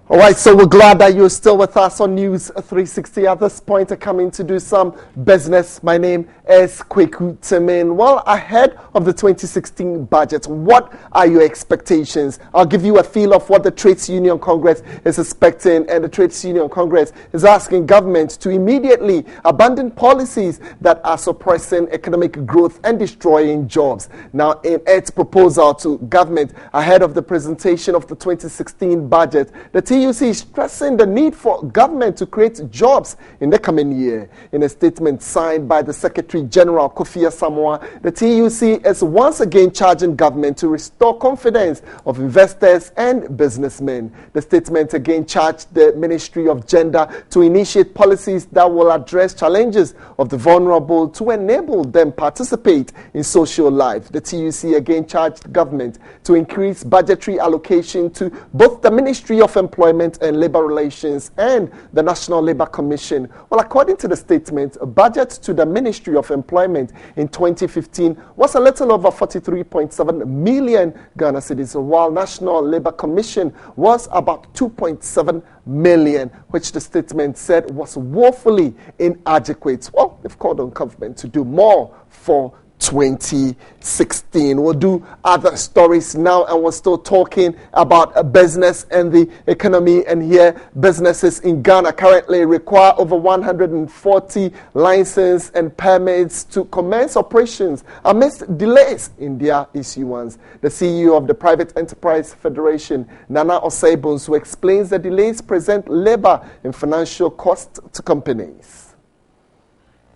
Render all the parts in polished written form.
All right, so we're glad that you're still with us on News 360 at this point. I'm coming to do some business. My name is Kweku Timin. Well, ahead of the 2016 budget, what are your expectations? I'll give you a feel of what the Trades Union Congress is expecting, and the Trades Union Congress is asking government to immediately abandon policies that are suppressing economic growth and destroying jobs. Now, in its proposal to government ahead of the presentation of the 2016 budget, the TUC is stressing the need for government to create jobs in the coming year. In a statement signed by the Secretary General Kofi Asamoah, the TUC is once again charging government to restore confidence of investors and businessmen. The statement again charged the Ministry of Gender to initiate policies that will address challenges of the vulnerable to enable them participate in social life. The TUC again charged government to increase budgetary allocation to both the Ministry of Employment and Labour Relations and the National Labour Commission. Well, according to the statement, a budget to the Ministry of Employment in 2015 was a little over 43.7 million Ghana cedis, while National Labour Commission was about 2.7 million, which the statement said was woefully inadequate. Well, they've called on government to do more for 2016. We'll do other stories now, and we're still talking about business and the economy. And here, businesses in Ghana currently require over 140 licenses and permits to commence operations amidst delays in their issuance. The CEO of the Private Enterprise Federation, Nana Osei-Bonsu, explains the delays present labor and financial costs to companies.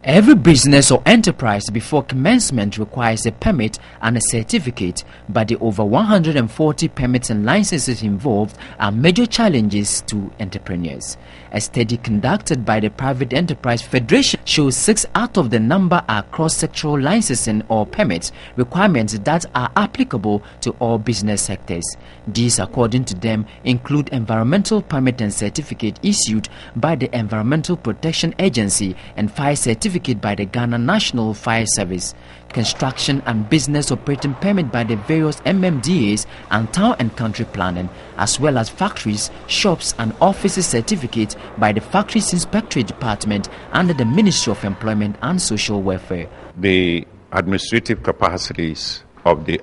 Every business or enterprise before commencement requires a permit and a certificate, but the over 140 permits and licenses involved are major challenges to entrepreneurs. A study conducted by the Private Enterprise Federation shows 6 out of the number are cross-sectoral licensing or permits requirements that are applicable to all business sectors. These, according to them, include environmental permit and certificate issued by the Environmental Protection Agency and fire certificate by the Ghana National Fire Service, construction and business operating permit by the various MMDAs and town and country planning, as well as factories, shops and offices certificate by the Factories Inspectorate Department under the Ministry of Employment and Social Welfare. The administrative capacities of the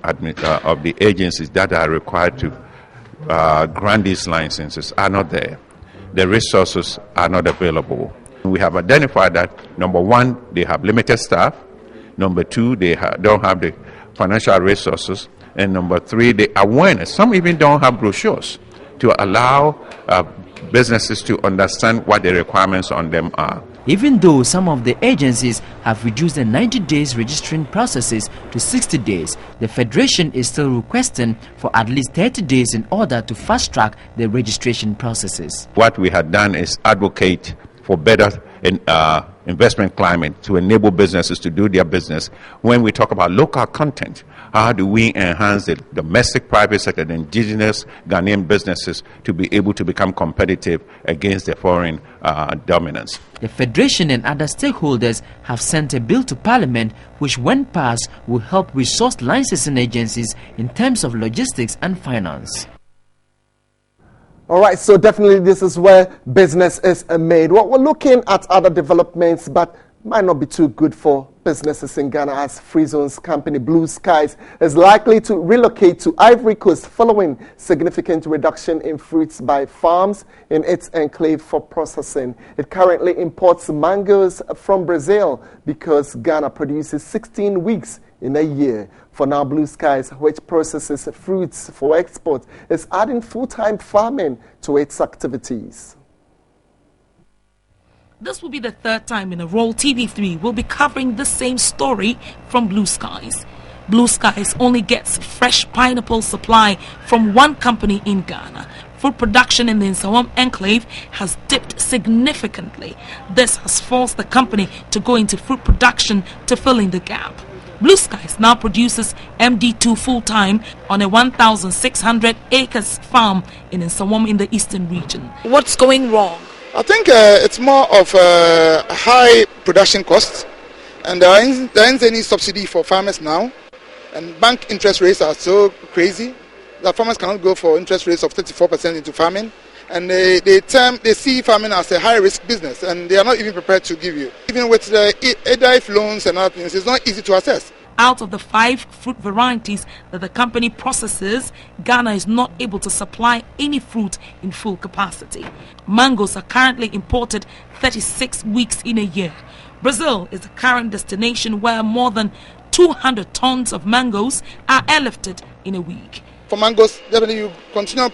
agencies that are required to grant these licenses are not there. The resources are not available. We have identified that, number one, they have limited staff. Number two, they don't have the financial resources. And number three, the awareness. Some even don't have brochures to allow businesses to understand what the requirements on them are. Even though some of the agencies have reduced the 90 days registering processes to 60 days, the Federation is still requesting for at least 30 days in order to fast-track the registration processes. What we have done is advocate for better investment climate to enable businesses to do their business. When we talk about local content, how do we enhance the domestic private sector, the indigenous Ghanaian businesses to be able to become competitive against the foreign dominance? The Federation and other stakeholders have sent a bill to Parliament which, when passed, will help resource licensing agencies in terms of logistics and finance. All right, so definitely this is where business is made. Well, we're looking at other developments, but might not be too good for businesses in Ghana, as Free Zone's company Blue Skies is likely to relocate to Ivory Coast following significant reduction in fruits by farms in its enclave for processing. It currently imports mangoes from Brazil because Ghana produces 16 weeks in a year. For now, Blue Skies, which processes fruits for export, is adding full-time farming to its activities. This will be the third time in a row TV3 will be covering the same story from Blue Skies. Blue Skies only gets fresh pineapple supply from one company in Ghana. Food production in the Nsawam enclave has dipped significantly. This has forced the company to go into fruit production to fill in the gap. Blue Skies now produces MD2 full-time on a 1,600 acres farm in Nsawam in the eastern region. What's going wrong? I think it's more of high production costs, and there isn't any subsidy for farmers now, and bank interest rates are so crazy that farmers cannot go for interest rates of 34% into farming, And they see farming as a high-risk business, and they are not even prepared to give you. Even with the EDIF loans and other things, it's not easy to assess. Out of the 5 fruit varieties that the company processes, Ghana is not able to supply any fruit in full capacity. Mangoes are currently imported 36 weeks in a year. Brazil is the current destination where more than 200 tons of mangoes are airlifted in a week. For mangoes, definitely you continue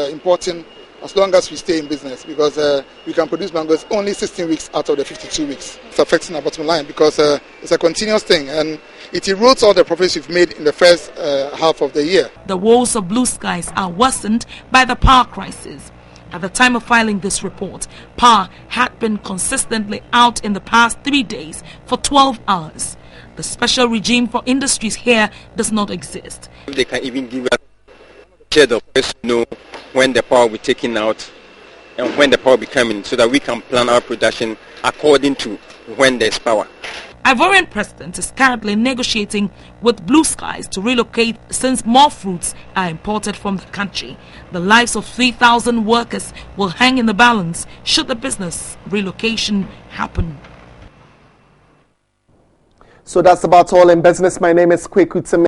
importing as long as we stay in business, because we can produce mangoes only 16 weeks out of the 52 weeks. It's affecting our bottom line because it's a continuous thing, and it erodes all the profits we've made in the first half of the year. The woes of Blue Skies are worsened by the power crisis. At the time of filing this report, power had been consistently out in the past 3 days for 12 hours. The special regime for industries here does not exist. They can even give us share of us to know when the power will be taken out and when the power will be coming, so that we can plan our production according to when there's power. Ivorian president is currently negotiating with Blue Skies to relocate since more fruits are imported from the country. The lives of 3,000 workers will hang in the balance should the business relocation happen. So that's about all in business. My name is Kweku Tim.